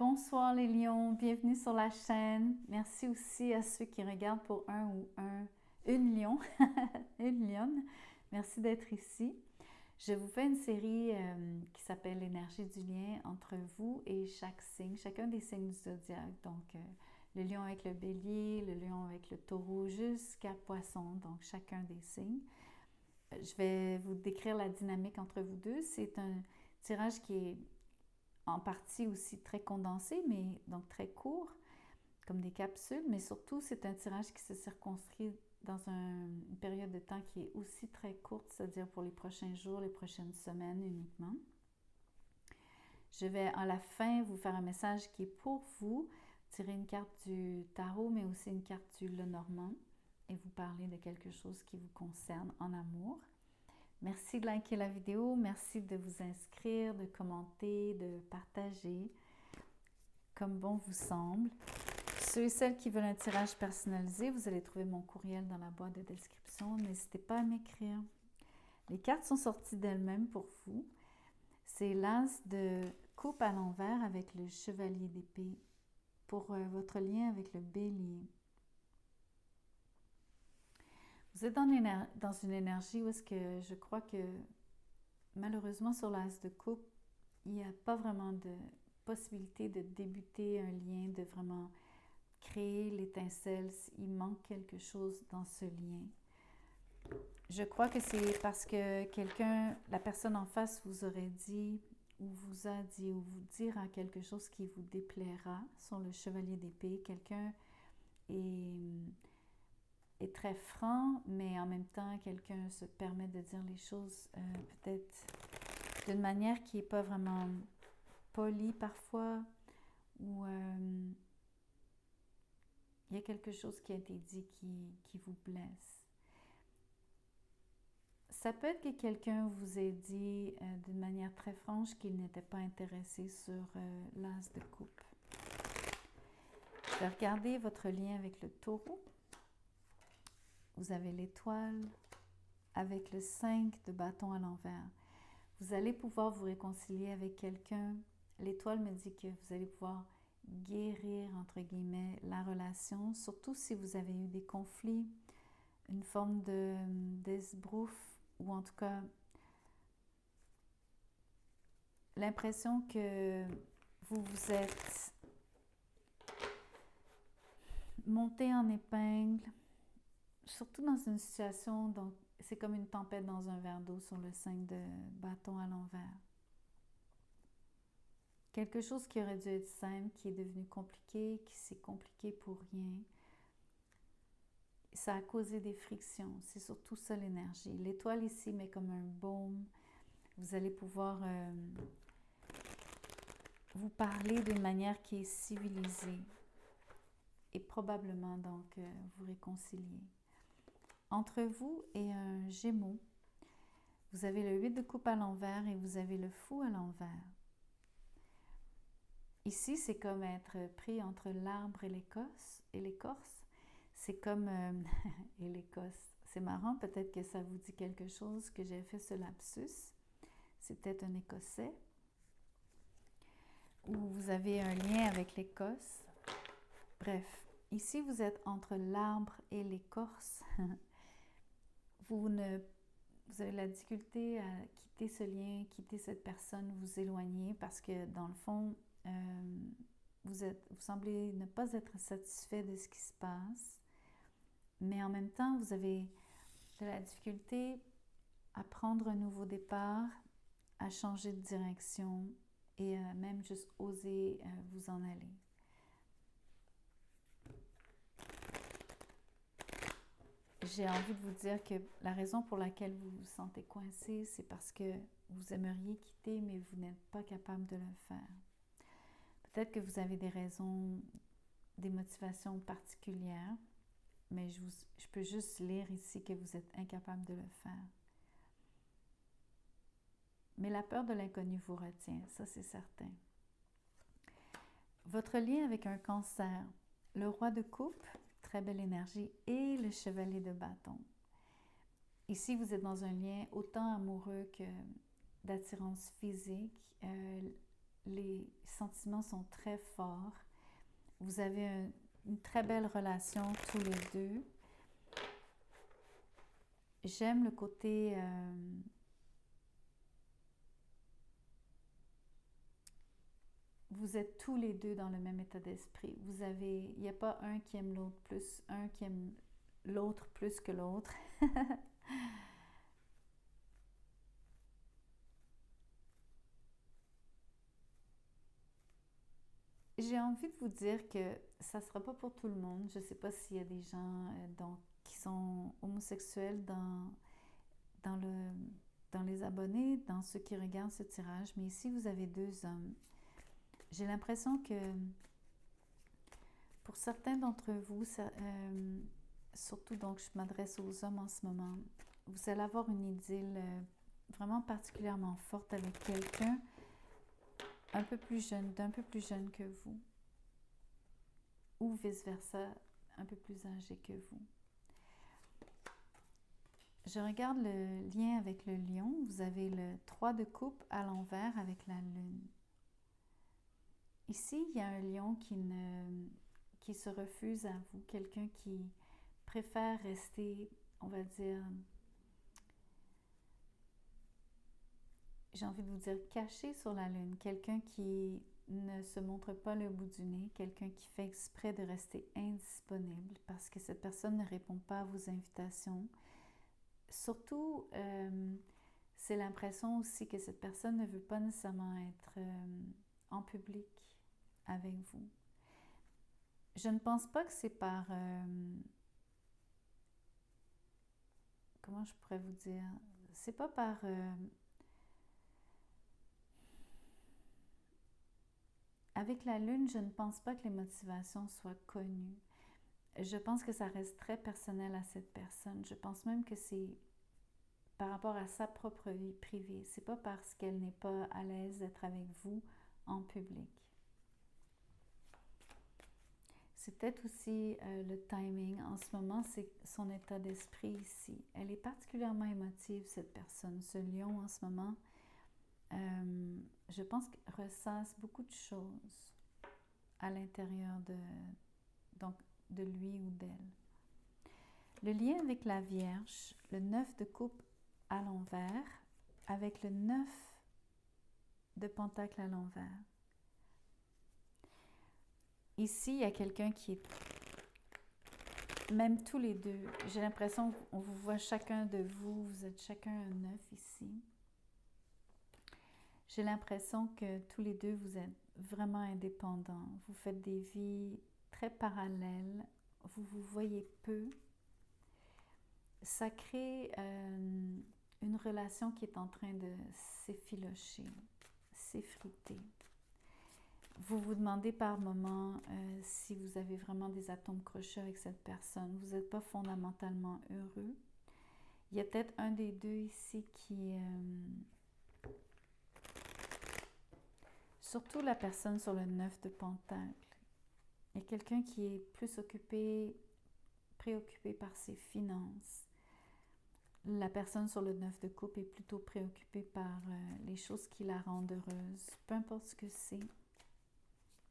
Bonsoir les lions, bienvenue sur la chaîne. Merci aussi à ceux qui regardent pour une lion, une lionne. Merci d'être ici. Je vous fais une série qui s'appelle l'énergie du lien entre vous et chaque signe, chacun des signes du zodiaque. Donc, le lion avec le bélier, le lion avec le taureau jusqu'à poisson, donc chacun des signes. Je vais vous décrire la dynamique entre vous deux. C'est un tirage qui est en partie aussi très condensé, mais donc très court, comme des capsules, mais surtout c'est un tirage qui se circonscrit dans une période de temps qui est aussi très courte, c'est-à-dire pour les prochains jours, les prochaines semaines uniquement. Je vais à la fin vous faire un message qui est pour vous, tirer une carte du tarot, mais aussi une carte du Lenormand et vous parler de quelque chose qui vous concerne en amour. Merci de liker la vidéo, merci de vous inscrire, de commenter, de partager, comme bon vous semble. Ceux et celles qui veulent un tirage personnalisé, vous allez trouver mon courriel dans la boîte de description. N'hésitez pas à m'écrire. Les cartes sont sorties d'elles-mêmes pour vous. C'est l'as de coupe à l'envers avec le chevalier d'épée pour votre lien avec le bélier. Vous êtes dans une énergie où est-ce que je crois que malheureusement sur l'as de coupe, il n'y a pas vraiment de possibilité de débuter un lien, de vraiment créer l'étincelle. Il manque quelque chose dans ce lien. Je crois que c'est parce que la personne en face vous aurait dit ou vous a dit ou vous dira quelque chose qui vous déplaira sur le chevalier d'épée. Quelqu'un est très franc, mais en même temps, quelqu'un se permet de dire les choses peut-être d'une manière qui n'est pas vraiment polie parfois, ou il y a quelque chose qui a été dit qui vous blesse. Ça peut être que quelqu'un vous ait dit d'une manière très franche qu'il n'était pas intéressé sur l'as de coupe. Regardez votre lien avec le taureau. Vous avez l'étoile avec le 5 de bâton à l'envers. Vous allez pouvoir vous réconcilier avec quelqu'un. L'étoile me dit que vous allez pouvoir guérir, entre guillemets, la relation, surtout si vous avez eu des conflits, une forme d'esbrouf, ou en tout cas l'impression que vous vous êtes monté en épingle, surtout dans une situation, donc c'est comme une tempête dans un verre d'eau sur le 5 de bâton à l'envers. Quelque chose qui aurait dû être simple, qui est devenu compliqué, qui s'est compliqué pour rien. Ça a causé des frictions. C'est surtout ça l'énergie. L'étoile ici met comme un baume. Vous allez pouvoir vous parler d'une manière qui est civilisée et probablement donc vous réconcilier. Entre vous et un Gémeaux, vous avez le 8 de coupe à l'envers et vous avez le fou à l'envers. Ici, c'est comme être pris entre l'arbre et l'écorce. C'est comme... et l'écosse. C'est marrant, peut-être que ça vous dit quelque chose, que j'ai fait ce lapsus. C'est peut-être un Écossais. Ou vous avez un lien avec l'Écosse. Bref, ici, vous êtes entre l'arbre et l'écorce. Vous avez la difficulté à quitter ce lien, quitter cette personne, vous éloigner parce que dans le fond, vous semblez ne pas être satisfait de ce qui se passe, mais en même temps, vous avez de la difficulté à prendre un nouveau départ, à changer de direction et même juste oser vous en aller. J'ai envie de vous dire que la raison pour laquelle vous vous sentez coincé, c'est parce que vous aimeriez quitter, mais vous n'êtes pas capable de le faire. Peut-être que vous avez des raisons, des motivations particulières, mais je peux juste lire ici que vous êtes incapable de le faire. Mais la peur de l'inconnu vous retient, ça c'est certain. Votre lien avec un cancer, le roi de coupe, très belle énergie, et le chevalier de bâton. Ici, vous êtes dans un lien autant amoureux que d'attirance physique. les sentiments sont très forts. Vous avez une très belle relation tous les deux. J'aime le côté vous êtes tous les deux dans le même état d'esprit. Il n'y a pas un qui aime l'autre plus, un qui aime l'autre plus que l'autre. J'ai envie de vous dire que ça ne sera pas pour tout le monde. Je ne sais pas s'il y a des gens qui sont homosexuels dans, le, dans les abonnés, dans ceux qui regardent ce tirage, mais ici vous avez deux hommes. J'ai l'impression que pour certains d'entre vous, surtout donc je m'adresse aux hommes en ce moment, vous allez avoir une idylle vraiment particulièrement forte avec quelqu'un un peu plus jeune, d'un peu plus jeune que vous, ou vice-versa, un peu plus âgé que vous. Je regarde le lien avec le lion. Vous avez le 3 de coupe à l'envers avec la lune. Ici, il y a un lion qui se refuse à vous, quelqu'un qui préfère rester, on va dire, j'ai envie de vous dire, caché sur la lune, quelqu'un qui ne se montre pas le bout du nez, quelqu'un qui fait exprès de rester indisponible parce que cette personne ne répond pas à vos invitations. Surtout, c'est l'impression aussi que cette personne ne veut pas nécessairement être en public avec vous. Je ne pense pas que c'est par... comment je pourrais vous dire? C'est pas par... avec la lune, je ne pense pas que les motivations soient connues. Je pense que ça reste très personnel à cette personne. Je pense même que c'est par rapport à sa propre vie privée. C'est pas parce qu'elle n'est pas à l'aise d'être avec vous en public. C'est peut-être aussi le timing. En ce moment, c'est son état d'esprit ici. Elle est particulièrement émotive, cette personne. Ce lion, en ce moment, je pense qu'elle ressasse beaucoup de choses à l'intérieur de lui ou d'elle. Le lien avec la Vierge, le 9 de coupe à l'envers, avec le 9 de pentacle à l'envers. Ici, il y a quelqu'un qui est... Même tous les deux, j'ai l'impression qu'on vous voit chacun de vous, vous êtes chacun un 9 ici. J'ai l'impression que tous les deux, vous êtes vraiment indépendants. Vous faites des vies très parallèles. Vous vous voyez peu. Ça crée une relation qui est en train de s'effilocher, s'effriter. Vous vous demandez par moments si vous avez vraiment des atomes crochus avec cette personne. Vous n'êtes pas fondamentalement heureux. Il y a peut-être un des deux ici qui... surtout la personne sur le 9 de pentacle. Il y a quelqu'un qui est plus préoccupé par ses finances. La personne sur le 9 de coupe est plutôt préoccupée par les choses qui la rendent heureuse. Peu importe ce que c'est.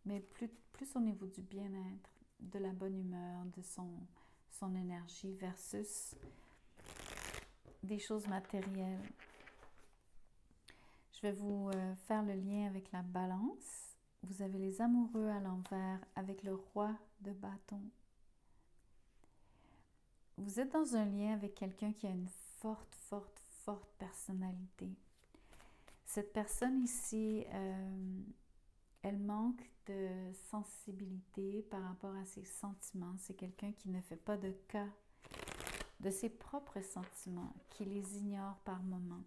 Mais plus au niveau du bien-être, de la bonne humeur, de son énergie versus des choses matérielles. Je vais vous faire le lien avec la balance. Vous avez les amoureux à l'envers avec le roi de bâton. Vous êtes dans un lien avec quelqu'un qui a une forte, forte, forte personnalité. Cette personne ici, elle manque de sensibilité par rapport à ses sentiments. C'est quelqu'un qui ne fait pas de cas de ses propres sentiments, qui les ignore par moments.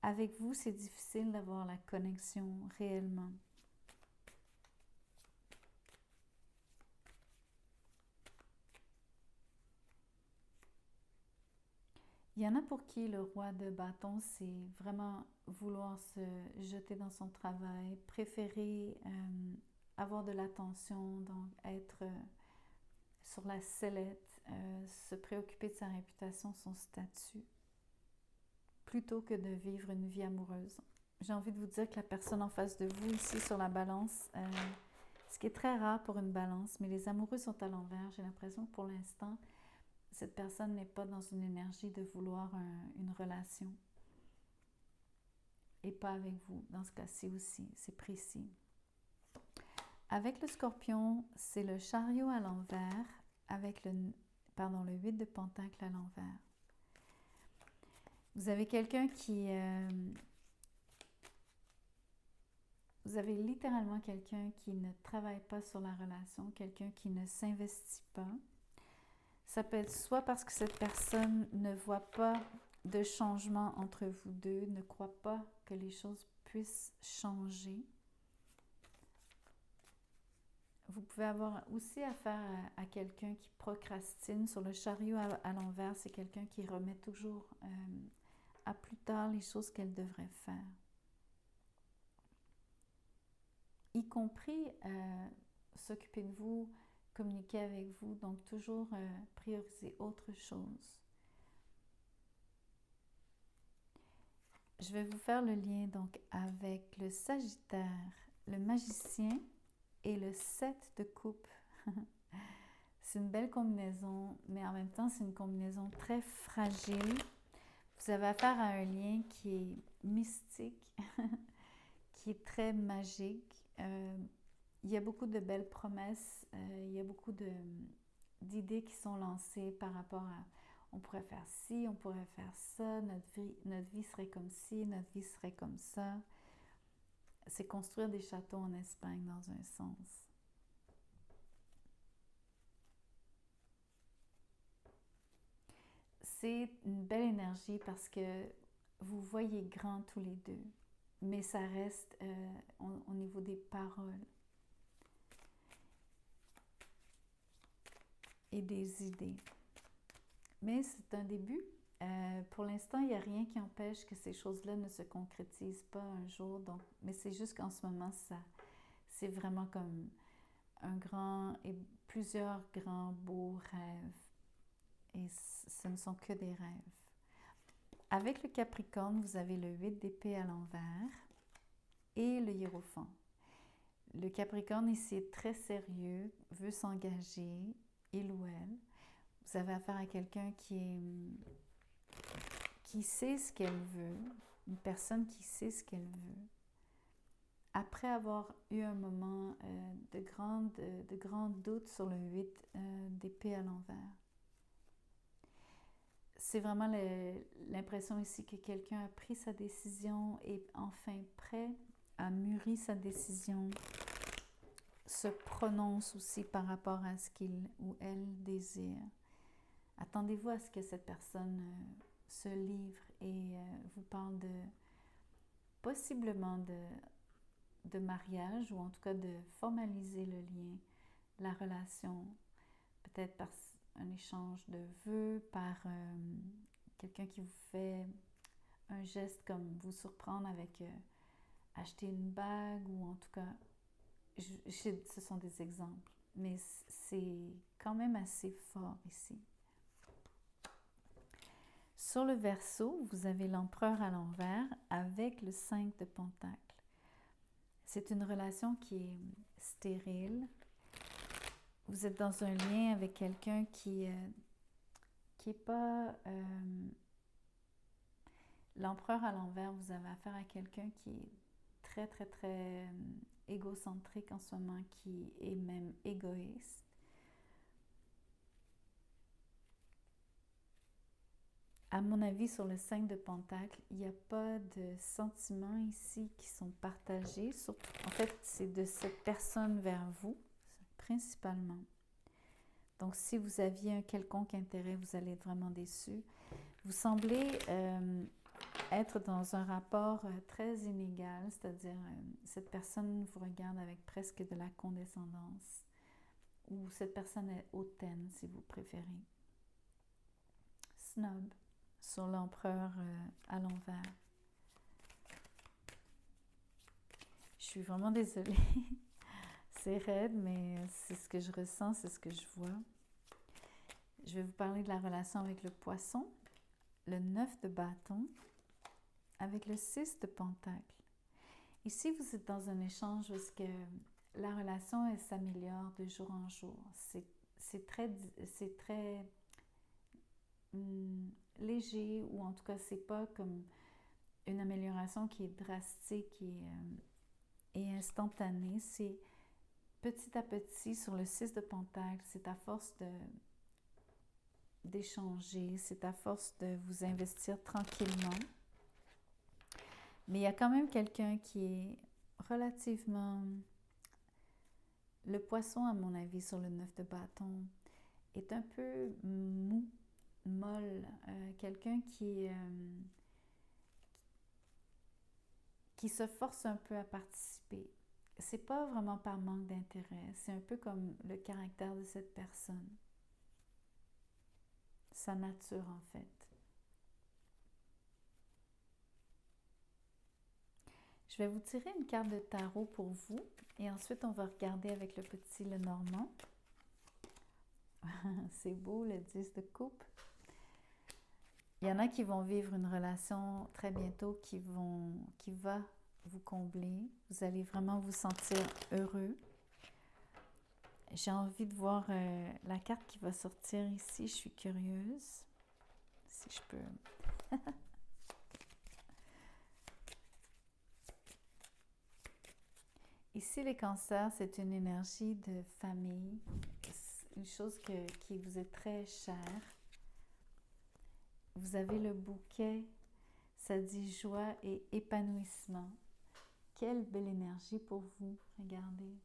Avec vous, c'est difficile d'avoir la connexion réellement. Il y en a pour qui le roi de bâton, c'est vraiment vouloir se jeter dans son travail, préférer avoir de l'attention, donc être sur la sellette, se préoccuper de sa réputation, son statut, plutôt que de vivre une vie amoureuse. j'ai envie de vous dire que la personne en face de vous, ici sur la balance, ce qui est très rare pour une balance, mais les amoureux sont à l'envers. J'ai l'impression que pour l'instant, cette personne n'est pas dans une énergie de vouloir une relation. Et pas avec vous, dans ce cas-ci aussi, c'est précis. Avec le Scorpion, c'est le chariot à l'envers, avec le 8 de Pentacle à l'envers. Vous avez quelqu'un qui... vous avez littéralement quelqu'un qui ne travaille pas sur la relation, quelqu'un qui ne s'investit pas. Ça peut être soit parce que cette personne ne voit pas de changement entre vous deux, ne croit pas que les choses puissent changer. Vous pouvez avoir aussi affaire à quelqu'un qui procrastine. Sur le chariot à l'envers, c'est quelqu'un qui remet toujours à plus tard les choses qu'elle devrait faire. Y compris s'occuper de vous, communiquer avec vous, donc toujours prioriser autre chose. Je vais vous faire le lien donc avec le Sagittaire, le Magicien et le 7 de coupe. C'est une belle combinaison, mais en même temps, c'est une combinaison très fragile. Vous avez affaire à un lien qui est mystique, qui est très magique. Il y a beaucoup de belles promesses, il y a beaucoup d'idées qui sont lancées par rapport à on pourrait faire ci, on pourrait faire ça, notre vie serait comme ci, notre vie serait comme ça. C'est construire des châteaux en Espagne dans un sens. C'est une belle énergie parce que vous voyez grand tous les deux, mais ça reste au niveau des paroles et des idées. Mais c'est un début. Pour l'instant, il n'y a rien qui empêche que ces choses-là ne se concrétisent pas un jour. Donc, mais c'est juste qu'en ce moment, c'est vraiment comme un grand et plusieurs grands beaux rêves. Et ce ne sont que des rêves. Avec le Capricorne, vous avez le 8 d'épée à l'envers et le Hiérophant. Le Capricorne ici est très sérieux, veut s'engager, il ou elle. Vous avez affaire à quelqu'un qui sait ce qu'elle veut, une personne qui sait ce qu'elle veut. Après avoir eu un moment de grand doute sur le 8 d'épée à l'envers. C'est vraiment l'impression ici que quelqu'un a pris sa décision et enfin prêt, a mûri sa décision, se prononce aussi par rapport à ce qu'il ou elle désire. Attendez-vous à ce que cette personne se livre et vous parle possiblement de mariage ou en tout cas de formaliser le lien, la relation, peut-être par un échange de vœux, par quelqu'un qui vous fait un geste comme vous surprendre avec acheter une bague ou en tout cas, ce sont des exemples, mais c'est quand même assez fort ici. Sur le Verseau, vous avez l'Empereur à l'envers avec le 5 de Pentacle. C'est une relation qui est stérile. Vous êtes dans un lien avec quelqu'un qui est pas... L'Empereur à l'envers, vous avez affaire à quelqu'un qui est très, très, très égocentrique en ce moment, qui est même égoïste. À mon avis, sur le 5 de Pentacle, il n'y a pas de sentiments ici qui sont partagés. En fait, c'est de cette personne vers vous, principalement. Donc, si vous aviez un quelconque intérêt, vous allez être vraiment déçu. Vous semblez être dans un rapport très inégal, c'est-à-dire cette personne vous regarde avec presque de la condescendance, ou cette personne est hautaine, si vous préférez. Snob. Sur l'Empereur à l'envers. Je suis vraiment désolée. C'est raide, mais c'est ce que je ressens, c'est ce que je vois. Je vais vous parler de la relation avec le Poisson, le 9 de bâton, avec le 6 de Pentacle. Ici, vous êtes dans un échange parce que la relation, elle s'améliore de jour en jour. C'est très léger, ou en tout cas, c'est pas comme une amélioration qui est drastique et instantanée. C'est petit à petit, sur le 6 de Pentacle, c'est à force d'échanger, c'est à force de vous investir tranquillement. Mais il y a quand même quelqu'un qui est relativement... Le poisson, à mon avis, sur le 9 de bâton, est un peu mou, molle. Quelqu'un qui se force un peu à participer. C'est pas vraiment par manque d'intérêt, c'est un peu comme le caractère de cette personne. Sa nature, en fait. Je vais vous tirer une carte de tarot pour vous et ensuite on va regarder avec le petit Lenormand. C'est beau, le 10 de coupe. Il y en a qui vont vivre une relation très bientôt qui va vous combler. Vous allez vraiment vous sentir heureux. J'ai envie de voir la carte qui va sortir ici. Je suis curieuse. Si je peux... Ici, les cancers, c'est une énergie de famille, une chose qui vous est très chère. Vous avez le bouquet, ça dit joie et épanouissement. Quelle belle énergie pour vous, regardez.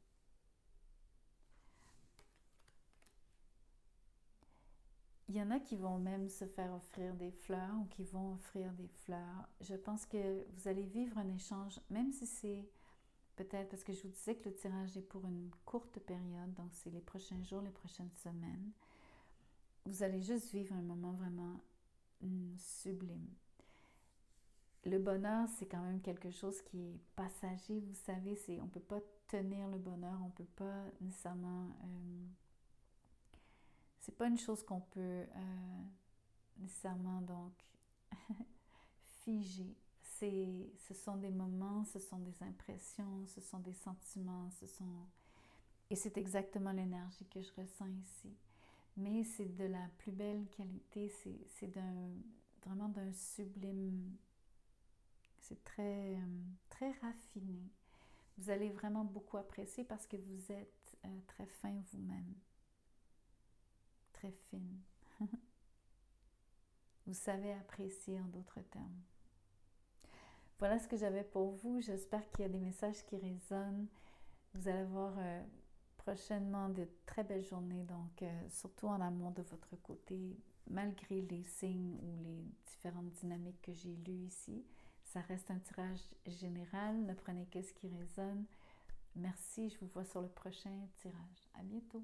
Il y en a qui vont même se faire offrir des fleurs ou qui vont offrir des fleurs. Je pense que vous allez vivre un échange, même si c'est... Peut-être parce que je vous disais que le tirage est pour une courte période, donc c'est les prochains jours, les prochaines semaines. Vous allez juste vivre un moment vraiment sublime. Le bonheur, c'est quand même quelque chose qui est passager, vous savez, on ne peut pas tenir le bonheur, on ne peut pas nécessairement... c'est pas une chose qu'on peut nécessairement donc figer. Ce sont des moments, ce sont des impressions, ce sont des sentiments, et c'est exactement l'énergie que je ressens ici. Mais c'est de la plus belle qualité, c'est vraiment d'un sublime, c'est très, très raffiné. Vous allez vraiment beaucoup apprécier parce que vous êtes très fin vous-même, très fine. Vous savez apprécier, en d'autres termes. Voilà ce que j'avais pour vous. J'espère qu'il y a des messages qui résonnent. Vous allez avoir prochainement de très belles journées, donc surtout en amour de votre côté, malgré les signes ou les différentes dynamiques que j'ai lues ici. Ça reste un tirage général. Ne prenez que ce qui résonne. Merci, je vous vois sur le prochain tirage. À bientôt.